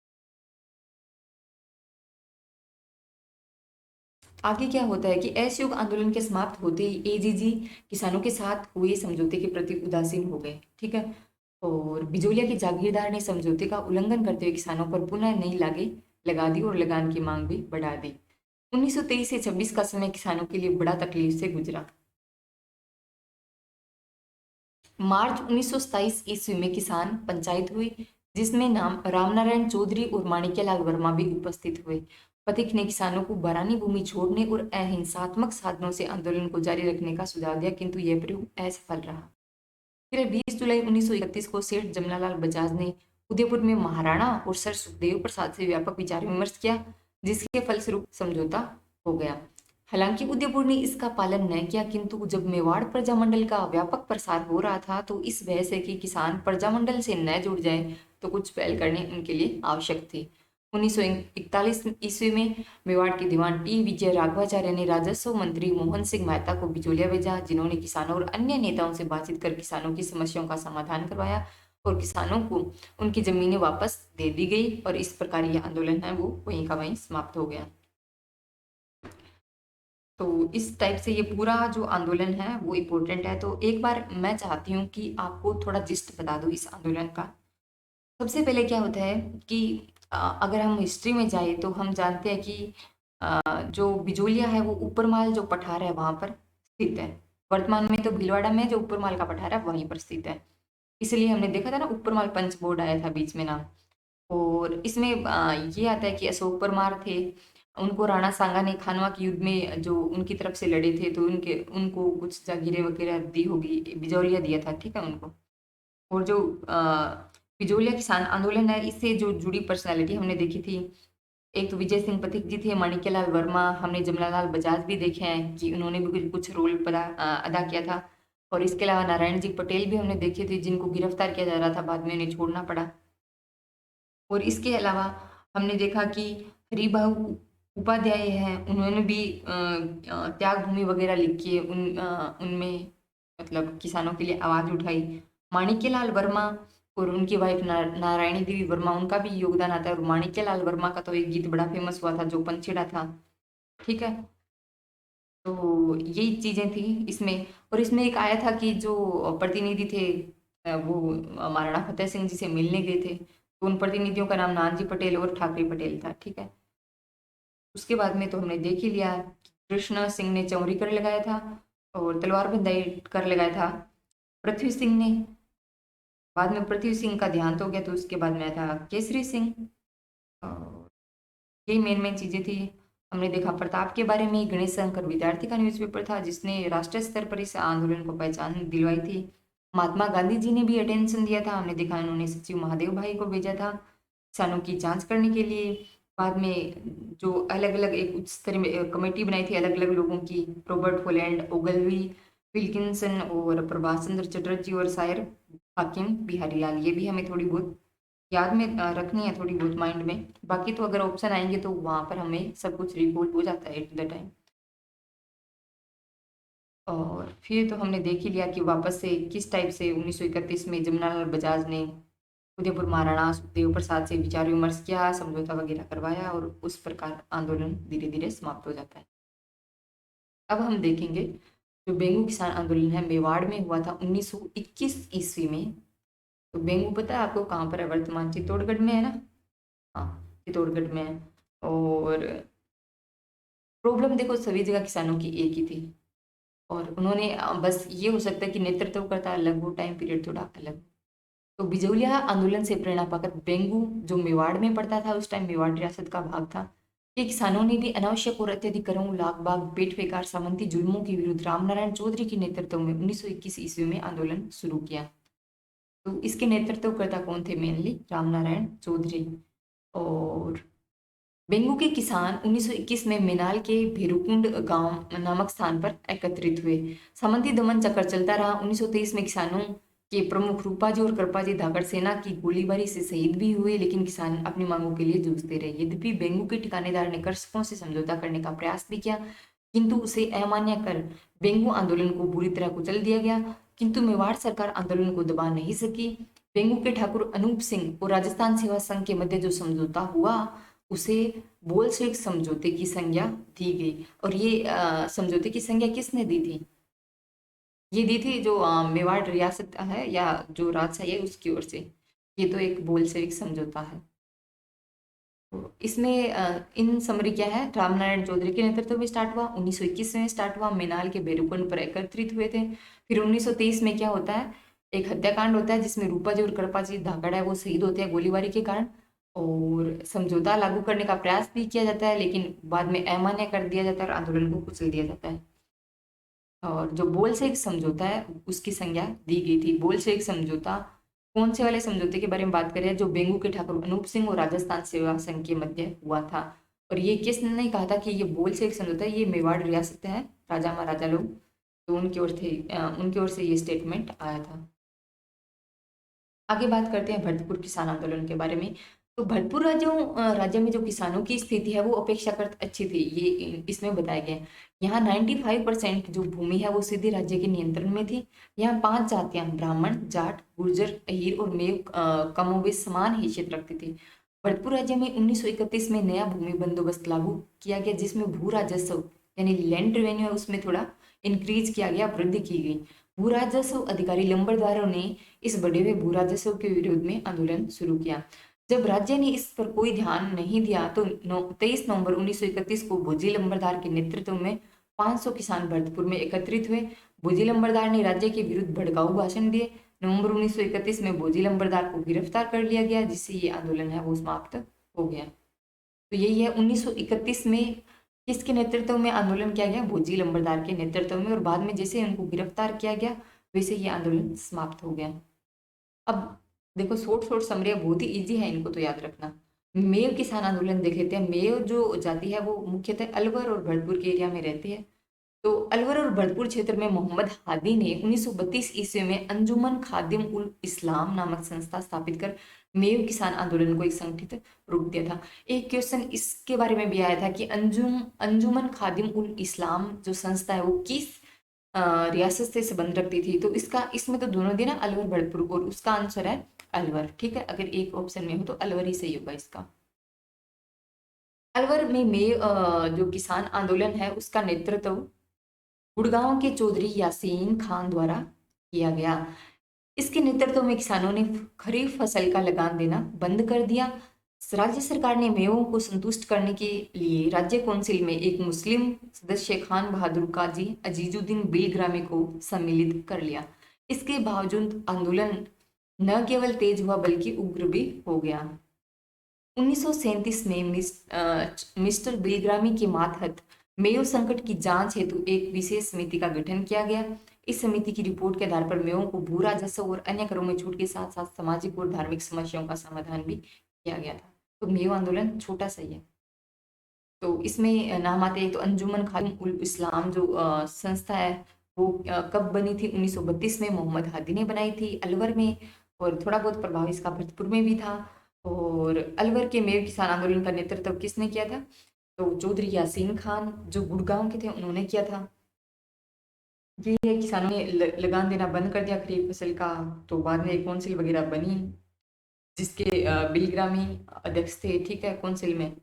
आगे क्या होता है कि असहयोग आंदोलन के समाप्त होते ही एजीजी किसानों के साथ हुए समझौते के प्रति उदासीन हो गए, ठीक है। और बिजोलिया के जागीरदार ने समझौते का उल्लंघन करते हुए किसानों पर पुनः नई लागें लगा दी और लगान की मांग भी बढ़ा दी। 1923 से 26 का समय किसानों के लिए बड़ा तकलीफ से गुजरा। मार्च 1927 ईस्वी में किसान पंचायत हुई, जिसमें नाम रामनारायण चौधरी और माणिक्यलाल वर्मा भी उपस्थित हुए। पथिक ने किसानों को बरानी भूमि छोड़ने और अहिंसात्मक साधनों से आंदोलन को जारी रखने का सुझाव दिया, किंतु यह प्रयोग असफल रहा। फिर 20 जुलाई 1931 को सेठ जमनालाल बजाज ने उदयपुर में महाराणा और सर सुखदेव प्रसाद से व्यापक विचार विमर्श किया, जिसके फलस्वरूप समझौता हो गया। हालांकि उदयपुर ने इसका पालन न किया, किंतु जब मेवाड़ प्रजामंडल का व्यापक प्रसार हो रहा था तो इस वजह से कि किसान प्रजामंडल से न जुड़ जाए तो कुछ पहल करनी उनके लिए आवश्यक थी। 1941 ईस्वी में मेवाड़ के दीवान टी विजय राघवाचार्य ने राजस्व मंत्री मोहन सिंह मेहता को बिचौलिया भेजा, जिन्होंने किसानों और अन्य नेताओं से बातचीत कर किसानों की समस्याओं का समाधान करवाया और किसानों को उनकी जमीनें वापस दे दी गई और इस प्रकार यह आंदोलन है वो वहीं का वहीं समाप्त हो गया। तो इस टाइप से ये पूरा जो आंदोलन है वो इम्पोर्टेंट है। तो एक बार मैं चाहती हूँ कि आपको थोड़ा जिस्ट बता दूँ इस आंदोलन का। सबसे पहले क्या होता है कि अगर हम हिस्ट्री में जाए तो हम जानते हैं कि जो बिजोलिया है वो ऊपरमाल जो पठार है वहां पर स्थित है। वर्तमान में तो भीलवाड़ा में जो ऊपरमाल का पठार है वहीं पर स्थित है। इसलिए हमने देखा था ना, ऊपरमाल पंच बोर्ड आया था बीच में नाम। और इसमें ये आता है कि अशोक परमार थे, उनको राणा सांगा ने खानवा के युद्ध में जो उनकी तरफ से लड़े थे तो उनके उनको कुछ जागीरें वगैरह दी होगी, बिजौलिया दिया था, ठीक है उनको। और जो बिजोलिया किसान आंदोलन है इससे जो जुड़ी पर्सनालिटी हमने देखी थी, एक तो विजय सिंह पथिक जी थे, माणिक्यलाल वर्मा, हमने जमनालाल बजाज भी देखे हैं कि उन्होंने भी कुछ रोल अदा किया था। और इसके अलावा नारायण जी पटेल भी हमने देखे थे जिनको गिरफ्तार किया जा रहा था, बाद में उन्हें छोड़ना पड़ा। और इसके अलावा हमने देखा कि हरिभाऊ उपाध्याय हैं, उन्होंने भी त्याग भूमि वगैरह लिखी है, उनमें मतलब किसानों के लिए आवाज उठाई। माणिक्यलाल वर्मा और उनकी वाइफ नारायणी देवी वर्मा, उनका भी योगदान आता है। और माणिक्यलाल वर्मा का तो एक गीत बड़ा फेमस हुआ था जो पंछीड़ा था, ठीक है। तो यही चीजें थी इसमें। और इसमें एक आया था कि जो प्रतिनिधि थे वो महाराणा फतेह सिंह जी से मिलने गए थे, तो उन प्रतिनिधियों का नाम नानजी पटेल और ठाकरे पटेल था, ठीक है। उसके बाद में तो हमने देख ही लिया कि कृष्ण सिंह ने चौरी कर लगाया था और तलवार बंदाई कर लगाया था पृथ्वी सिंह ने। बाद में पृथ्वी सिंह का देहांत हो गया तो उसके बाद में आया था केसरी सिंह। और यही मेन मेन चीजें थी। हमने देखा प्रताप के बारे में, गणेश शंकर विद्यार्थी का न्यूज़पेपर था जिसने राष्ट्रीय स्तर पर इस आंदोलन को पहचान दिलवाई थी। महात्मा गांधी जी ने भी अटेंशन दिया था, हमने देखा उन्होंने सचिव महादेव भाई को भेजा था किसानों की जांच करने के लिए। बाद में जो अलग अलग एक उच्च स्तरीय कमेटी बनाई थी अलग अलग लोगों की, रॉबर्ट फोलैंड, ओगलवी, विल्किंसन और प्रभाष चंद्र चटर्जी और शायर हाकिम बिहारी लाल, ये भी हमें थोड़ी बहुत याद में रखनी है, थोड़ी बहुत माइंड में। बाकी तो अगर ऑप्शन आएंगे तो वहां पर हमें सब कुछ रिकॉल हो जाता है एट द टाइम। और फिर तो हमने देख ही लिया कि वापस से किस टाइप से 1931 में जमनालाल बजाज ने उदयपुर महाराणा सुखदेव प्रसाद से विचार विमर्श किया, समझौता वगैरह करवाया और उस प्रकार आंदोलन धीरे धीरे समाप्त हो जाता है। अब हम देखेंगे जो बेंगू किसान आंदोलन है मेवाड़ में हुआ था 1921 ईस्वी में। तो बेंगू पता है आपको कहाँ पर है? वर्तमान चित्तौड़गढ़ में है ना। हाँ, चित्तौड़गढ़ में है। और प्रॉब्लम देखो सभी जगह किसानों की एक ही थी। और उन्होंने बस ये हो सकता है कि नेतृत्व करता अलग हो, टाइम पीरियड थोड़ा अलग। तो बिजौलिया आंदोलन से प्रेरणा पाकर बेंगू जो मेवाड़ में पड़ता था, उस टाइम मेवाड़ रियासत का भाग था, कि किसानों ने भी अनावश्यक और अत्यधिक करों, लाख बाग, पेट बेकार, सामंती जुल्मों के विरुद्ध रामनारायण चौधरी के नेतृत्व में 1921 ईस्वी में आंदोलन शुरू किया। तो इसके नेतृत्वकर्ता कौन थे? मेनली रामनारायण चौधरी। और बेंगू के किसान 1921 में मेनाल के भेरुकुंड गांव नामक स्थान पर एकत्रित हुए। सामंती दमन चक्कर चलता रहा। 1923 में किसानों के प्रमुख रूपाजी और कृपाजी धाकड़ सेना की गोलीबारी से शहीद भी हुए, लेकिन किसान अपनी मांगों के लिए जूझते रहे। यद्यपि बेंगू के ठिकानेदार ने कृषकों से समझौता करने का प्रयास भी किया, किंतु उसे अमान्य कर बेंगू आंदोलन को बुरी तरह कुचल दिया गया। किंतु मेवाड़ सरकार आंदोलन को दबा नहीं सकी। बेंगू के ठाकुर अनूप सिंह और राजस्थान सेवा संघ के मध्य जो समझौता हुआ उसे बोल्शेविक समझौते की संज्ञा दी गई। और ये समझौते की संज्ञा किसने दी थी? ये दी थी जो मेवाड़ रियासत है या जो राजशाही है उसकी ओर से। ये तो एक बोल्शेविक समझौता है। तो इसमें इन समरी क्या है, रामनारायण चौधरी के नेतृत्व में स्टार्ट हुआ, 1921 में स्टार्ट हुआ, मेनाल के बेरुकुंड पर एकत्रित हुए थे। फिर 1923 में क्या होता है, एक हत्याकांड होता है जिसमें रूपाजी और कृपाजी धाकड़ है वो शहीद होते हैं गोलीबारी के कारण। और समझौता लागू करने का प्रयास भी किया जाता है, लेकिन बाद में अमान्य कर दिया जाता है और आंदोलन को कुचल दिया जाता है। और जो बोल्शेविक समझौता है उसकी संज्ञा दी गई थी। बोल्शेविक समझौता कौन से वाले समझौते के बारे में बात करें? जो बेंगू के ठाकुर अनूप सिंह और राजस्थान सेवा संघ के मध्य हुआ था। और ये किसने कहा था कि ये बोल्शेविक समझौता है? ये मेवाड़ रियासत है, राजा महाराजा लोग, तो उनकी ओर थे, उनकी ओर से ये स्टेटमेंट आया था। आगे बात करते हैं भरतपुर किसान आंदोलन के बारे में। तो भरतपुर राज्य में जो किसानों की स्थिति है वो अपेक्षाकृत अच्छी थी, ये इसमें बताया गया है। यहाँ 95% जो भूमि है वो सीधे राज्य के नियंत्रण में थी। यहाँ 5 जातियां ब्राह्मण, जाट, गुर्जर, अहीर और मेव कमोबेश समान हैसियत रखती थी। भरतपुर राज्य में 1931 में नया भूमि बंदोबस्त लागू किया गया, जिसमें भू राजस्व यानी लैंड रेवेन्यू है उसमें थोड़ा इंक्रीज किया गया, वृद्धि की गई। भू राजस्व अधिकारी लंबरदारों ने इस बढ़े हुए भू राजस्व के विरोध में आंदोलन शुरू किया। जब राज्य ने इस पर कोई ध्यान नहीं दिया तो 23 नवंबर 1931 को भोजी लंबरदार के नेतृत्व में 500 किसान भरतपुर में एकत्रित हुए। भोजी लंबरदार ने राज्य के विरुद्ध भड़काऊ भाषण दिए। नवंबर 1931 में भोजी लंबरदार को गिरफ्तार कर लिया गया, जिससे ये आंदोलन है वो समाप्त हो गया। तो यही है 1931 में किसके नेतृत्व में आंदोलन किया गया, भोजी लंबरदार के नेतृत्व में, और बाद में जैसे उनको गिरफ्तार किया गया वैसे ये आंदोलन समाप्त हो गया। अब देखो शॉर्ट शॉर्ट समरी बहुत ही इजी है, इनको तो याद रखना। मेव किसान आंदोलन देख लेते हैं। मेव जो जाति है वो मुख्यतः अलवर और भरतपुर के एरिया में रहती है। तो अलवर और भरतपुर क्षेत्र में मोहम्मद हादी ने 1932 ईस्वी में अंजुमन खादिम उल इस्लाम नामक संस्था स्थापित कर मेव किसान आंदोलन को एक संगठित रूप दिया था। एक क्वेश्चन इसके बारे में भी आया था कि अंजुमन खादिम उल इस्लाम जो संस्था है वो किस रियासत से संबंध रखती थी। तो इसका इसमें तो दोनों दिया ना, अलवर भरतपुर, और उसका आंसर है अलवर। ठीक है, अगर एक ऑप्शन में हो तो अलवर ही सही होगा इसका। अलवर में जो किसान आंदोलन है उसका नेतृत्व गुड़गांव के चौधरी यासीन खान द्वारा किया गया। इसके नेतृत्व में किसानों ने खरीफ फसल का लगान देना बंद कर दिया। राज्य सरकार ने मेवों को संतुष्ट करने के लिए राज्य काउंसिल में एक मुस्लिम सदस्य खान बहादुर काजी अजीजुद्दीन बिलग्रामी को सम्मिलित कर लिया। इसके बावजूद आंदोलन न केवल तेज हुआ बल्कि उग्र भी हो गया। 1937 में मिस्टर बिलग्रामी के मातहत मेयो संकट की जांच हेतु एक विशेष समिति का गठन किया गया। इस समिति की रिपोर्ट के आधार पर मेयों को भू राजस्व और अन्य करों में छूट के साथ साथ सामाजिक और धार्मिक समस्याओं का समाधान भी किया गया था। तो मेयो आंदोलन छोटा सा ही है। तो इसमें नाम आते हैं तो अंजुमन खादिम उल इस्लाम जो संस्था है वो कब बनी थी, 1932 में मोहम्मद हादी ने बनाई थी अलवर में, और थोड़ा बहुत प्रभाव इसका भरतपुर में भी था। और अलवर के मेव किसान आंदोलन का नेतृत्व किसने किया था, तो चौधरी यासीन खान जो गुड़गांव के थे उन्होंने किया था। ये किसानों ने लगान देना बंद कर दिया खरीफ फसल का। तो बाद में एक कौंसिल वगैरह बनी जिसके बिलग्रामी अध्यक्ष थे, ठीक है, कौंसिल में।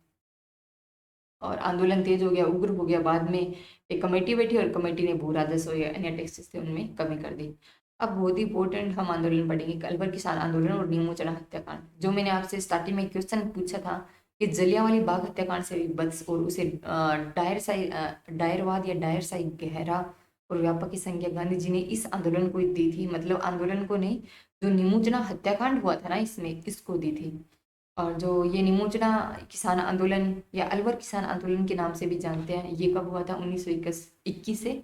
और आंदोलन तेज हो गया, उग्र हो गया। बाद में एक कमेटी बैठी और कमेटी ने भू राजस्व या अन्य टैक्सेस थे उनमें कमी कर दी। अब बहुत ही इंपॉर्टेंट हम आंदोलन पढ़ेंगे, अलवर किसान आंदोलन और नीमू चढ़ा हत्याकांड। जो मैंने आपसे स्टार्टिंग में क्वेश्चन पूछा था कि जलियांवाला बाग हत्याकांड से विभत्स और उसे डायरवाद या डायर साई गहरा और व्यापक की संज्ञा गांधी जी ने इस आंदोलन को दी थी, मतलब आंदोलन को नहीं, जो नीमूचना हत्याकांड हुआ था ना इसमें, इसको दी थी। और जो ये निमोचना किसान आंदोलन या अलवर किसान आंदोलन के नाम से भी जानते हैं, ये कब हुआ था, 1921 से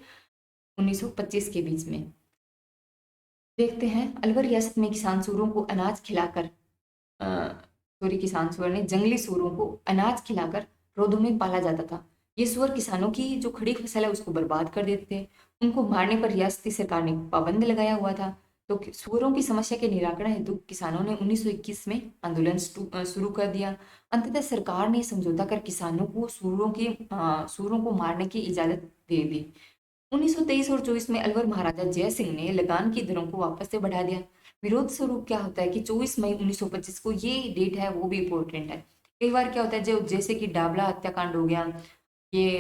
1925 के बीच में। देखते हैं, अलवर रियासत में किसान सूरों को अनाज खिलाकर सॉरी किसान सूअर ने जंगली सूरों को अनाज खिलाकर रोधों में पाला जाता था। ये सूअर किसानों की जो खड़ी फसल है उसको बर्बाद कर देते थे। उनको मारने पर रियासती सरकार ने पाबंद लगाया हुआ था। तो सूअरों की समस्या के निराकरण हेतु किसानों ने 1921 में आंदोलन शुरू कर दिया। अंततः सरकार ने समझौता कर किसानों को सूअरों को मारने की इजाजत दे दी। 1923 और 24 में अलवर महाराजा जय सिंह ने लगान की दरों को वापस से बढ़ा दिया। विरोध स्वरूप क्या होता है कि 24 मई 1925 को, ये डेट है वो भी इम्पोर्टेंट है। कई बार क्या होता है, जो जैसे कि डाबला हत्याकांड हो गया, ये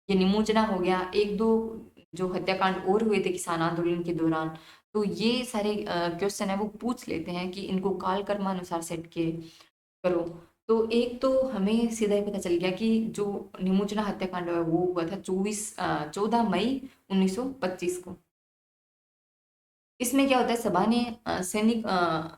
ये निमोचना हो गया, एक दो जो हत्याकांड और हुए थे किसान आंदोलन के दौरान, तो ये सारे क्वेश्चन है वो पूछ लेते हैं कि इनको काल कर्मानुसार सेट के करो। तो एक तो हमें सीधा ही पता चल गया कि जो निमोचना हत्याकांड है वो हुआ था 14 मई 1925 को। इसमें क्या होता है,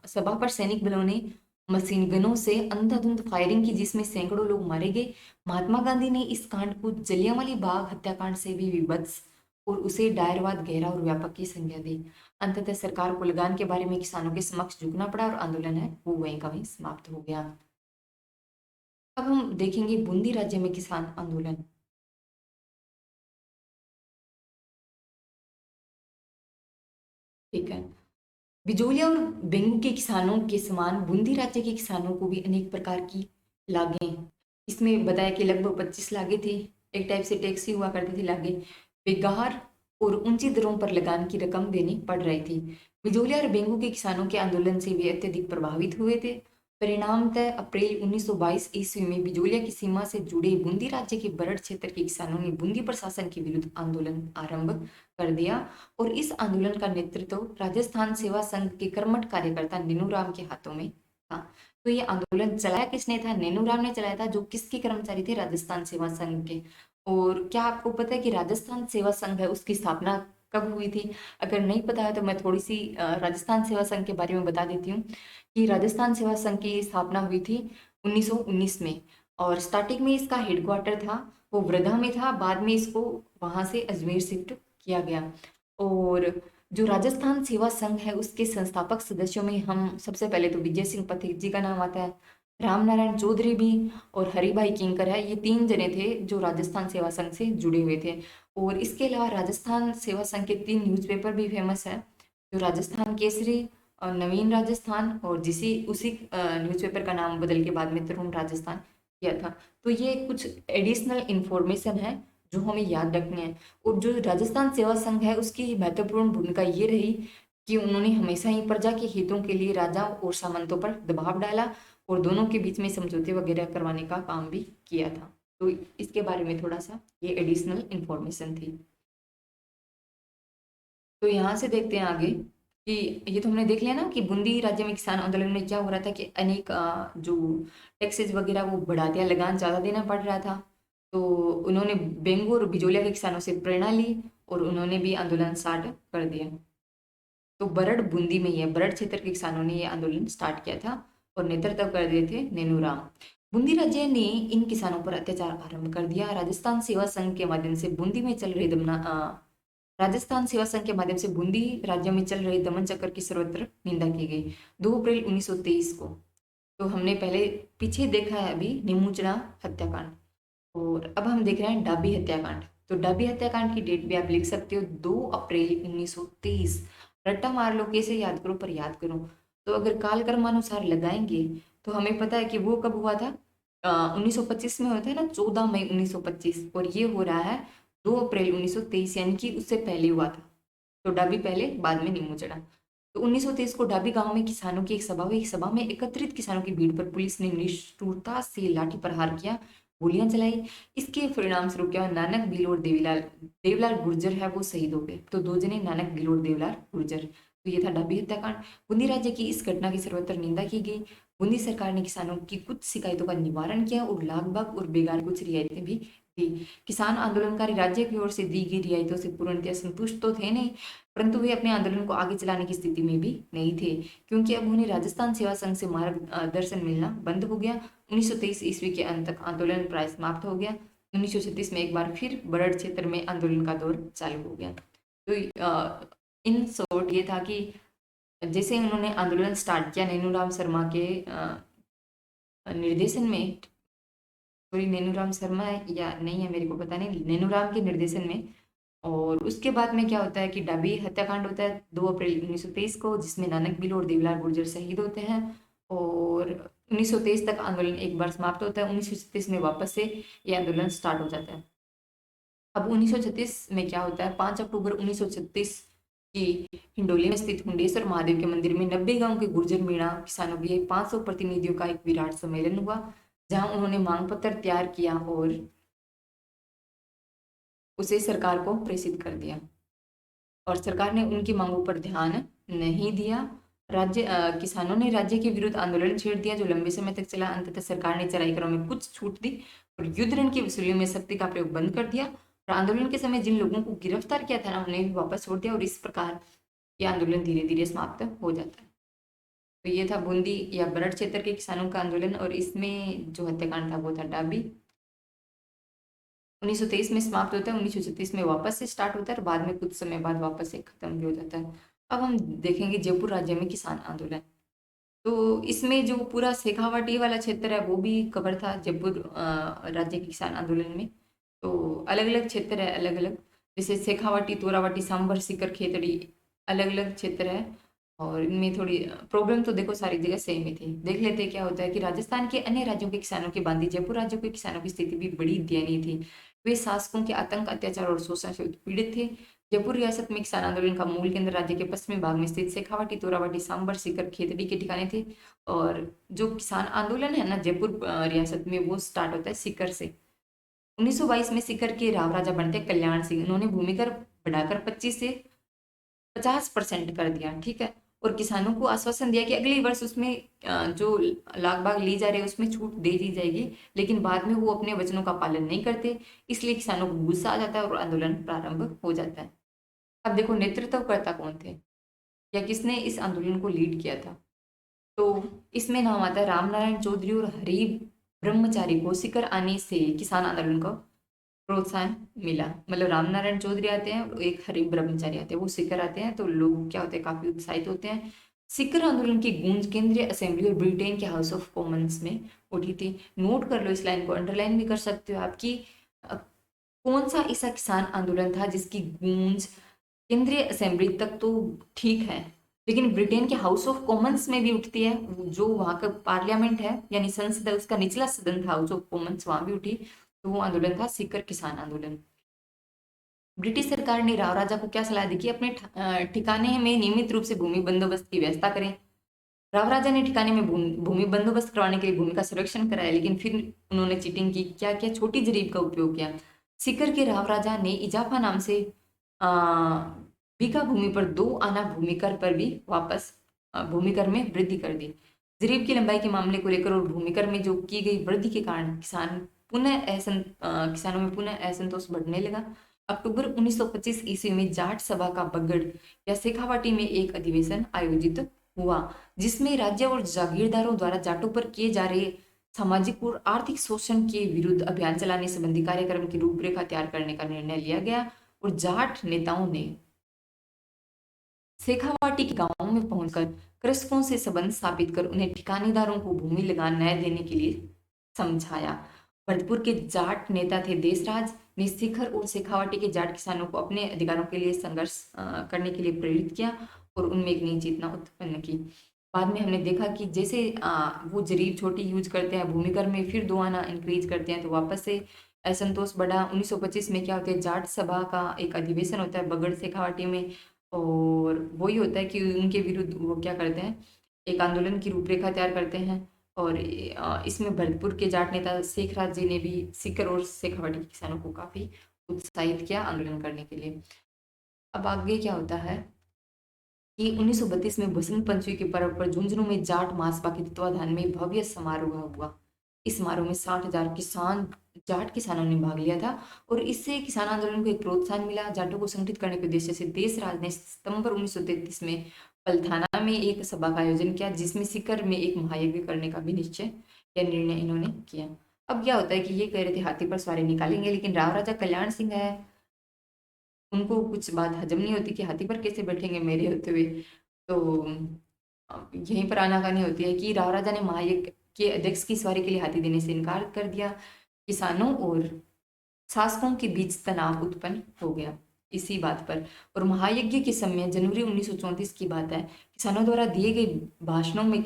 सभा पर सैनिक बलों ने मशीन गनों से अंधाधुंध फायरिंग की, जिसमें सैकड़ों लोग मारे गए। महात्मा गांधी ने इस कांड को जलियांवाला बाग हत्याकांड से भी विभत्स और उसे डायरवाद गहरा और व्यापक की संज्ञा दी। अंततः सरकार को लगान के बारे में किसानों के समक्ष झुकना पड़ा और आंदोलन है वो वहीं का वहीं समाप्त हो गया। अब हम देखेंगे बूंदी राज्य में किसान आंदोलन। ठीक है, बिजोलिया और बेंगू के किसानों के समान बूंदी राज्य के किसानों को भी अनेक प्रकार की लागें, इसमें बताया कि लगभग 25 लागें थी। एक टाइप से टैक्स ही हुआ करती थी लागें, बेगार और ऊंची दरों पर लगान की रकम देनी पड़ रही थी। बिजोलिया और बेंगू के किसानों के आंदोलन से वे अत्यधिक प्रभावित हुए थे। परिणामतः अप्रैल 1922 ईस्वी में बिजोलिया की सीमा से जुड़े बूंदी राज्य के बरड़ क्षेत्र के किसानों ने बूंदी प्रशासन के विरुद्ध आंदोलन आरंभ कर दिया और इस आंदोलन का नेतृत्व राजस्थान सेवा संघ के कर्मठ कार्यकर्ता नेनूराम के हाथों में था। तो ये आंदोलन चलाया किसने था? नेनूराम ने चलाया था, जो किसके कर्मचारी थे? राजस्थान सेवा संघ के। और क्या आपको पता है कि राजस्थान सेवा संघ है उसकी स्थापना कब हुई थी? अगर नहीं पता है तो मैं थोड़ी सी राजस्थान सेवा संघ के बारे में बता देती हूँ कि राजस्थान सेवा संघ की स्थापना हुई थी 1919 में, और स्टार्टिंग में इसका हेडक्वार्टर था वो वर्धा में था, बाद में इसको वहां से अजमेर शिफ्ट किया गया। और जो राजस्थान सेवा संघ है उसके संस्थापक सदस्यों में हम सबसे पहले तो विजय सिंह पथिक जी का नाम आता है, राम नारायण चौधरी भी और हरिभाई किंकर है। ये 3 जने थे जो राजस्थान सेवा संघ से जुड़े हुए थे। और इसके अलावा राजस्थान सेवा संघ के 3 न्यूज़पेपर भी फेमस है, जो राजस्थान केसरी और नवीन राजस्थान, और जिसी उसी न्यूज़पेपर का नाम बदल के बाद में तरुण राजस्थान किया था। तो ये कुछ एडिशनल इंफॉर्मेशन है जो हमें याद रखनी है। और जो राजस्थान सेवा संघ है उसकी महत्वपूर्ण भूमिका ये रही कि उन्होंने हमेशा ही प्रजा के हितों के लिए राजा और सामंतों पर दबाव डाला और दोनों के बीच में समझौते वगैरह करवाने का काम भी किया था। तो इसके बारे में थोड़ा सा ये एडिशनल इंफॉर्मेशन थी। तो यहाँ से देखते हैं आगे कि ये तो हमने देख लिया ना कि बूंदी राज्य में किसान आंदोलन में क्या हो रहा था कि अनेक जो टैक्सेस वगैरह वो बढ़ा दिया, लगान ज़्यादा देना पड़ रहा था। तो उन्होंने बेंगू और बिजोलिया के किसानों से प्रेरणा ली और उन्होंने भी आंदोलन स्टार्ट कर दिया। तो बरड़ बूंदी में ही है, बरड़ क्षेत्र के किसानों ने ये आंदोलन स्टार्ट किया था और नेतृत्व कर दिए थे नेनूराम। बूंदी राज्य ने इन किसानों पर अत्याचार आरंभ कर दिया। राजस्थान सेवा संघ के माध्यम से बूंदी में चल रही राजस्थान सेवा संघ के माध्यम से बूंदी राज्य में चल रहे दमन चक्र की सर्वत्र निंदा की गई 2 अप्रैल 1923 को। तो हमने पहले पीछे देखा है अभी नीमूचड़ा हत्याकांड, और अब हम देख रहे हैं डाबी हत्याकांड। तो डाबी हत्याकांड की डेट भी आप लिख सकते हो 2 अप्रैल 1923। रट्टा मार लो, कैसे याद करो पर याद करो। तो अगर कालक्रमानुसार लगाएंगे तो हमें पता है कि वो कब हुआ था, 1925 में होता है ना, 14 मई 1925, और ये हो रहा है 2 अप्रैल 1923, यानी कि उससे पहले हुआ था। तो डाबी पहले, बाद में नीमू चढ़ा। तो 1923 को डाबी गांव में किसानों की एक सभा हुई। सभा में एकत्रित किसानों की भीड़ पर पुलिस ने निष्ठुरता से लाठी प्रहार किया, गोलियां चलाई। इसके परिणाम स्वरूप क्या हुआ, नानक भील और देवीलाल देवलाल गुर्जर है वो शहीद हो गए। तो 2 जने, नानक भील और देवलाल गुर्जर। तो ये था डाबी हत्याकांड। बूंदी राज्य की इस घटना की सर्वत्र निंदा की गई। बूंदी सरकार ने किसानों की कुछ शिकायतों का निवारण किया और लगभग और बेगार कुछ रियायतें भी दी। किसान आंदोलनकारी राज्य की ओर से दी गई रियायतों से पूर्णतः संतुष्ट तो थे नहीं, परंतु वे अपने आंदोलन को आगे चलाने की स्थिति में भी नहीं थे, क्योंकि अब उन्हें राजस्थान सेवा संघ से मार्गदर्शन मिलना बंद हो गया। 1923 ईस्वी के अंत तक आंदोलन प्राय समाप्त हो गया। 1936 में एक बार फिर बरड़ क्षेत्र में आंदोलन का दौर चालू हो गया। तो इन शॉर्ट ये था कि जैसे उन्होंने आंदोलन स्टार्ट किया नैनूराम शर्मा के निर्देशन में, सॉरी नैनूराम शर्मा है या नहीं है मेरे को पता नहीं, नैनूराम के निर्देशन में। और उसके बाद में क्या होता है कि डाबी हत्याकांड होता है 2 अप्रैल 1923 को, जिसमें नानक बिल और देवलाल गुर्जर शहीद होते हैं। और 1923 तक आंदोलन एक बार समाप्त होता है। 1936 में वापस से ये आंदोलन स्टार्ट हो जाता है। अब 1936 में क्या होता है, 5 अक्टूबर 1936 की हिंडोली में स्थित मुंडेश्वर महादेव के मंदिर में 90 गांव के गुर्जर मीणा किसानों के 500 प्रतिनिधियों का एक विराट सम्मेलन हुआ, जहां उन्होंने मांग पत्र तैयार किया और उसे सरकार को प्रेषित कर दिया। और सरकार ने उनकी मांगों पर ध्यान नहीं दिया। किसानों ने राज्य के विरुद्ध आंदोलन छेड़ दिया जो लंबे समय तक चला। अंततः सरकार ने चढ़ाई करों में कुछ छूट दी और युद्ध रण की वसूलियों में शक्ति का प्रयोग बंद कर दिया, और आंदोलन के समय जिन लोगों को गिरफ्तार किया था ना उन्हें भी वापस छोड़ दिया, और इस प्रकार यह आंदोलन धीरे धीरे समाप्त हो जाता है। तो ये था बूंदी या बरड़ क्षेत्र के किसानों का आंदोलन, और इसमें जो हत्याकांड था वो था डाबी। 1923 में समाप्त होता है, 1936 में वापस से स्टार्ट होता है और बाद में कुछ समय बाद वापस से खत्म भी हो जाता है। अब हम देखेंगे जयपुर राज्य में किसान आंदोलन। तो इसमें जो पूरा शेखावाटी वाला क्षेत्र है वो भी कवर था जयपुर राज्य के किसान आंदोलन में। तो अलग अलग क्षेत्र है, अलग अलग, जैसे शेखावाटी, तोरावाटी, सांबर, सीकर, खेतड़ी, अलग अलग क्षेत्र है। और इनमें थोड़ी प्रॉब्लम तो देखो सारी जगह सेम ही थी। देख लेते हैं क्या होता है कि राजस्थान के अन्य राज्यों के किसानों की भांति जयपुर राज्य के किसानों की स्थिति भी बड़ी दयनीय थी। वे शासकों के आतंक, अत्याचार और शोषण से उत्पीड़ित थे। जयपुर रियासत में किसान आंदोलन का मूल केंद्र राज्य के पश्चिमी भाग में स्थित शेखावाटी, तोरावाटी, सांबर, सीकर, खेतड़ी के ठिकाने थे। और जो किसान आंदोलन है ना जयपुर रियासत में, वो स्टार्ट होता है सीकर से। 1922 में सीकर के राव राजा बनते कल्याण सिंह। उन्होंने भूमि कर बढ़ाकर 25 से 50% कर दिया, ठीक है। और किसानों को आश्वासन दिया कि अगले वर्ष उसमें जो लाग बाग ली जा रही है उसमें छूट दे दी जाएगी। लेकिन बाद में वो अपने वचनों का पालन नहीं करते, इसलिए किसानों को गुस्सा आ जाता है और आंदोलन प्रारंभ हो जाता है। अब देखो नेतृत्वकर्ता कौन थे या किसने इस आंदोलन को लीड किया था। तो इसमें नाम आता है रामनारायण चौधरी और हरि ब्रह्मचारी को। सीकर आने से किसान आंदोलन को प्रोत्साहन मिला। मतलब रामनारायण चौधरी आते हैं और एक हरि ब्रह्मचारी आते हैं, वो सीकर आते हैं तो लोग क्या होते हैं, काफी उत्साहित होते हैं। सीकर आंदोलन की गूंज केंद्रीय असेंबली और ब्रिटेन के हाउस ऑफ कॉमन्स में उठी थी। नोट कर लो, इस लाइन को अंडरलाइन भी कर सकते हो आपकी। कौन सा ऐसा किसान आंदोलन था जिसकी गूंज केंद्रीय असेंबली तक तो ठीक है, लेकिन ब्रिटेन के हाउस ऑफ कॉमन्स में भी उठती है। जो वहां का पार्लियामेंट है यानी संसद है, उसका निचला सदन था हाउस ऑफ कॉमन्स, वहां भी उठी। तो वो आंदोलन था सीकर किसान आंदोलन। ब्रिटिश सरकार ने राव राजा को क्या सलाह दी कि अपने ठिकाने में नियमित रूप से भूमि बंदोबस्त की व्यवस्था करें। राव राजा ने ठिकाने में भूमि बंदोबस्त करवाने के लिए भूमि का सर्वेक्षण कराया, लेकिन फिर उन्होंने चीटिंग की। क्या किया, छोटी जरीब का उपयोग किया। सीकर के राव राजा ने इजाफा नाम से आ, बीघा भूमि पर 2 आना भूमि कर पर भी वापस भूमि कर में वृद्धि कर दी। जरीब की लंबाई के मामले को लेकर और भूमि कर में जो की गई वृद्धि के कारण किसानों में पुनः असंतोष बढ़ने लगा। अक्टूबर 1925 ईस्वी में जाट सभा का बगड़ या शेखावाटी में एक अधिवेशन आयोजित हुआ, जिसमें राज्य और जागीरदारों द्वारा जाटों पर किए जा रहे सामाजिक और आर्थिक शोषण के विरुद्ध अभियान चलाने संबंधी कार्यक्रम की रूपरेखा तैयार करने का निर्णय लिया गया। और जाट नेताओं ने शेखावाटी के गांवों में पहुंचकर कृषकों से संबंध स्थापित कर उन्हें ठिकानेदारों को भूमि लगान न्याय देने के लिए समझाया। भरतपुर के जाट नेता थे देशराज ने शिखर और शेखावाटी के जाट किसानों को अपने अधिकारों के लिए संघर्ष करने के लिए प्रेरित किया और उनमें एक नई चेतना उत्पन्न की। बाद में हमने देखा कि जैसे वो जरीब छोटी यूज करते हैं, भूमिकर में फिर 2 आना इंक्रीज करते हैं, तो वापस से असंतोष बढ़ा। 1925 में क्या होता है, जाट सभा का एक अधिवेशन होता है बगड़ शेखावाटी में। और वही होता है कि उनके विरुद्ध वो क्या करते हैं, एक आंदोलन की रूपरेखा तैयार करते हैं। और इसमें भरतपुर के जाट नेता शेखराज जी ने भी सीकर और शेखावाटी के किसानों को काफी उत्साहित किया आंदोलन करने के लिए। अब आगे क्या होता है कि 1932 में बसंत पंचमी के पर्व पर झुंझुनू में जाट महासभा के तत्वाधान में भव्य समारोह हुआ। इस समारोह में 60,000 जाट किसानों ने भाग लिया था। और इससे किसान आंदोलन को एक प्रोत्साहन मिला। जाटों को संगठित करने के उद्देश्य से देशराज ने सितंबर 1933 में पलथाना में एक सभा का आयोजन किया, जिसमें सीकर में एक महायज्ञ करने का भी निश्चय या निर्णय इन्होंने किया। अब क्या होता है कि ये कह रहे थे हाथी पर सवारी निकालेंगे, लेकिन राव राजा कल्याण सिंह है, उनको कुछ बात हजम नहीं होती कि हाथी पर कैसे बैठेंगे मेरे होते हुए। तो यहीं पर आनाकानी होती है कि राव राजा ने महायज्ञ के अध्यक्ष की सवारी के लिए हाथी देने से इनकार कर दिया। किसानों और शासकों के बीच तनाव उत्पन्न हो गया इसी बात पर। और महायज्ञ के समय जनवरी 1934 की बात है, किसानों द्वारा दिए गए भाषणों में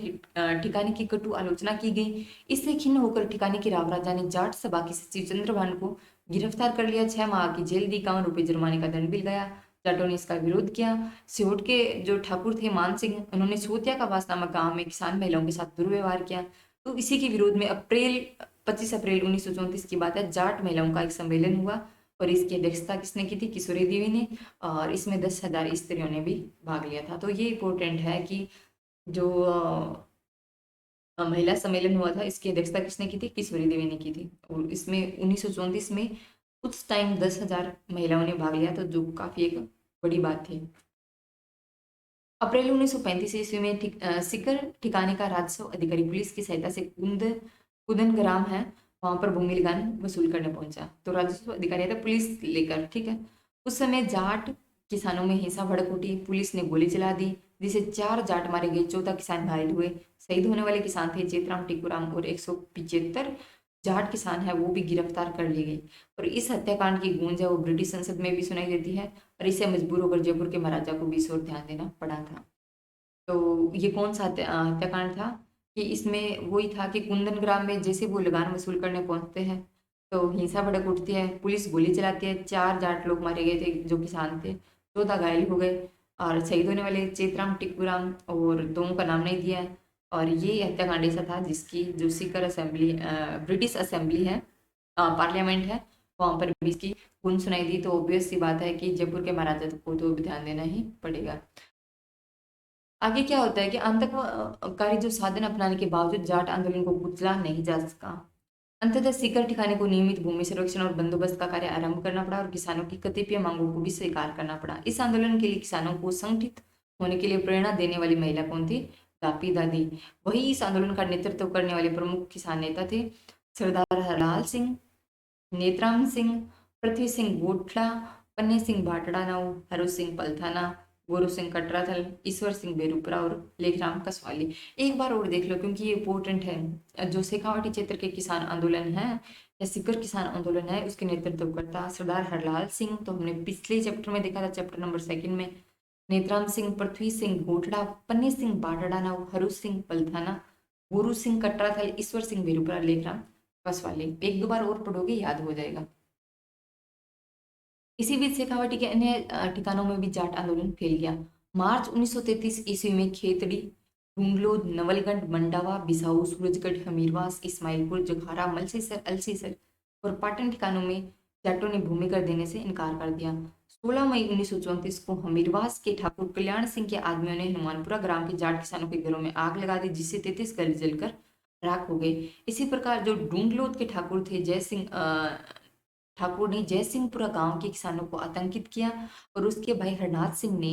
ठिकाने की कटु आलोचना की गई। इससे खिन्न होकर ठिकाने के राव राजा ने जाट सभा के सचिव चंद्रभान को गिरफ्तार कर लिया। 6 माह की जेल दी, 51 रुपये जुर्माने का दंड भी लगाया। जाटों ने इसका विरोध किया। सिहोट के जो ठाकुर थे मान सिंह, उन्होंने सोतिया का वास नामक गांव में किसान महिलाओं के साथ दुर्व्यवहार किया। तो इसी के विरोध में 25 अप्रैल 1934 की बात है, जाट महिलाओं का एक सम्मेलन हुआ और इसकी अध्यक्षता किसने की थी, किशोरी देवी ने। और इसमें 10,000 स्त्रियों ने भी भाग लिया था। तो ये इंपॉर्टेंट है कि जो महिला सम्मेलन हुआ था, इसकी अध्यक्षता किसने की थी, किशोरी देवी ने की थी। और इसमें 1934 में उस टाइम 10,000 महिलाओं ने भाग लिया, तो जो काफी एक बड़ी बात थी। अप्रैल 1935 ईस्वी में सीकर ठिकाने का राजस्व अधिकारी पुलिस की सहायता से कुदन ग्राम है, वहां पर भूमि लगान वसूल करने पहुंचा। तो राजस्व अधिकारी था पुलिस लेकर, ठीक है। उस समय जाट किसानों में हिंसा भड़क उठी, पुलिस ने गोली चला दी, जिसे 4 जाट मारे गए, 14 किसान घायल हुए। शहीद होने वाले किसान थे चेतराम टिकुराम और 175 जाट किसान है वो भी गिरफ्तार कर लिए गए। और इस हत्याकांड की गूंज है वो ब्रिटिश संसद में भी सुनाई देती है, और इसे मजबूर होकर जयपुर के महाराजा को भी इस ओर ध्यान देना पड़ा था। तो ये कौन सा हत्याकांड था कि इसमें वही था कि कुंदन ग्राम में जैसे वो लगान वसूल करने पहुंचते हैं तो हिंसा भड़क उठती है, पुलिस गोली चलाती है, 4 जाट लोग मारे गए थे जो किसान थे, 14 घायल हो गए। और शहीद होने वाले चेतराम टिकूराम और दो का नाम नहीं दिया है। और ये हत्याकांड ऐसा था जिसकी जो सीकर असेंबली ब्रिटिश असेंबली है, पार्लियामेंट है, वहां पर भी इसकी गुन सुनाई दी। तो ऑब्वियस सी बात है कि जयपुर के महाराजा को तो भी ध्यान देना ही पड़ेगा। आगे क्या होता है कि आतंककारी जो साधन अपनाने के बावजूद जाट आंदोलन को कुचला नहीं जा सका। अंततः सीकर ठिकाने को नियमित भूमि संरक्षण और बंदोबस्त का कार्य आरंभ करना पड़ा और किसानों की कतिपय मांगों को भी स्वीकार करना पड़ा। इस आंदोलन के लिए किसानों को संगठित होने के लिए प्रेरणा देने वाली महिला कौन थी? दापी दादी। वही इस आंदोलन का नेतृत्व करने वाले प्रमुख किसान नेता थे। सरदार हरलाल सिंह, नेत्राम सिंह, पृथ्वी सिंह गोठला, पन्ने सिंह भाटड़ानाऊ, हरु सिंह पलथाना, गुरु सिंह कटराथल, ईश्वर सिंह बेरूपरा और लेखराम कसवाली। एक बार और देख लो क्योंकि ये इंपॉर्टेंट है। जो शेखावाटी क्षेत्र के किसान आंदोलन है या सीकर किसान आंदोलन है उसके नेतृत्व करता सरदार हरलाल सिंह, तो हमने पिछले चैप्टर में देखा था, चैप्टर नंबर 2 में। नेत्राम सिंह, पृथ्वी सिंह गोठड़ा, पन्ने सिंह बाटड़ानाऊ, हरु सिंह पलथाना, गुरु सिंह कटराथल, ईश्वर सिंह बेरूपरा, लेखराम कसवाली। एक दो बार और पढ़ोगे याद हो जाएगा। इसी बीच शेखावाटी के अन्य ठिकानों में भी जाट आंदोलन फैल गया। मार्च 1933 ईस्वी में खेतड़ी, ढूंढलो, नवलगढ़, मंडावा, बिसाऊ, सूरजगढ़, हमीरवास, इस्माइलपुर, जखारा, मलसीसर, अलसीसर और पाटन ठिकानों में जाटों ने भूमि कर देने से इनकार कर दिया। 16 मई 1934 को हमीरवास के ठाकुर कल्याण सिंह के आदमियों ने हनुमानपुरा ग्राम के जाट किसानों के घरों में आग लगा दी, जिससे 33 घर जलकर राख हो गए। इसी प्रकार जो ढूंढलोद के ठाकुर थे जय सिंह ठाकुर ने जयसिंहपुरा गांव के किसानों को आतंकित किया और उसके भाई हरनाथ सिंह ने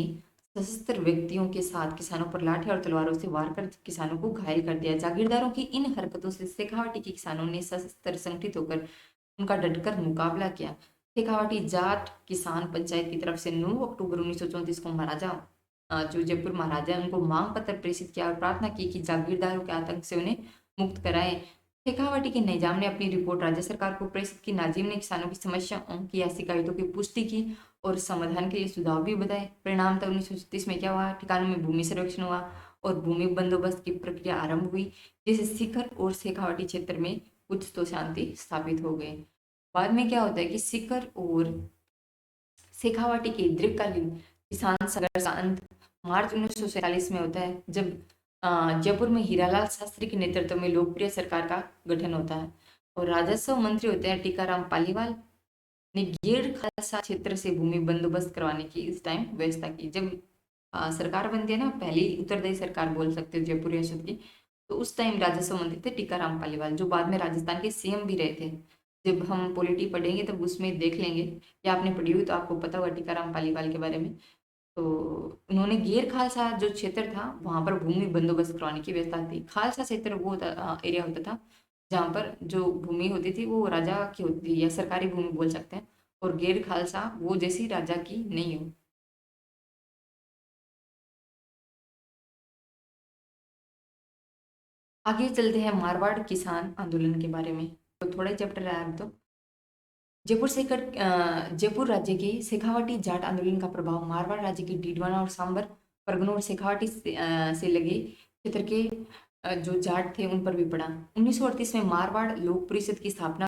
सशस्त्र व्यक्तियों के साथ किसानों पर लाठी और तलवारों से वार कर किसानों को घायल कर दिया। जागीरदारों की इन हरकतों से शेखावाटी के किसानों ने सशस्त्र संगठित होकर उनका डटकर मुकाबला किया। शेखावाटी जाट किसान पंचायत की तरफ से 9 अक्टूबर 1934 को महाराजा जो जयपुर महाराजा उनको मांग पत्र प्रेषित किया और प्रार्थना की कि जागीरदारों के आतंक से उन्हें मुक्त कराएं। शेखावाटी के निजाम ने अपनी रिपोर्ट राज्य सरकार को प्रेषित की। नाजिम ने किसानों की समस्याओं की या शिकायतों की पुष्टि की और समाधान के लिए सुझाव भी बताए। परिणाम था 1936 में क्या हुआ? ठिकानों में भूमि संरक्षण हुआ और भूमि बंदोबस्त की प्रक्रिया आरंभ हुई, जिससे सीकर और शेखावाटी क्षेत्र में कुछ तो शांति स्थापित हो गई। बाद में क्या होता है कि सीकर और शेखावाटी के दीर्घकालीन किसान संघर्ष का अंत मार्च 1947 में होता है, जब जयपुर में हीरालाल शास्त्री के नेतृत्व में लोकप्रिय सरकार का गठन होता है और राजस्व मंत्री होते हैं टीकाराम पालीवाल ने गिर खालसा क्षेत्र से भूमि बंदोबस्त करवाने की इस टाइम व्यवस्था की। जब सरकार बनती है ना, पहली उत्तरदायी सरकार बोल सकते हो जयपुर रियासत की, तो उस टाइम राजस्व मंत्री थे टीकाराम पालीवाल, जो बाद में राजस्थान के सीएम भी रहे थे। जब हम पॉलिटी पढ़ेंगे तब उसमें देख लेंगे, या आपने पढ़ी हुई तो आपको पता होगा टीकाराम पालीवाल के बारे में। तो उन्होंने घेर खालसा जो क्षेत्र था वहां पर भूमि बंदोबस्त करवाने की व्यवस्था थी। खालसा क्षेत्र वो एरिया होता था जहाँ पर जो भूमि होती थी वो राजा की होती थी या सरकारी भूमि बोल सकते हैं, और गैर खालसा वो जैसी राजा की नहीं हो। आगे चलते हैं मारवाड़ किसान आंदोलन के बारे में। तो थोड़ा ही चैप्टर है अब तो। जयपुर राज्य के शेखावाटी जाट आंदोलन का प्रभाव मारवाड़ राज्य के डीडवाना और सांबर परगनों और शेखावाटी से लगे क्षेत्र के जो जाट थे उन पर भी पड़ा। 1938 में मारवाड़ लोक परिषद की स्थापना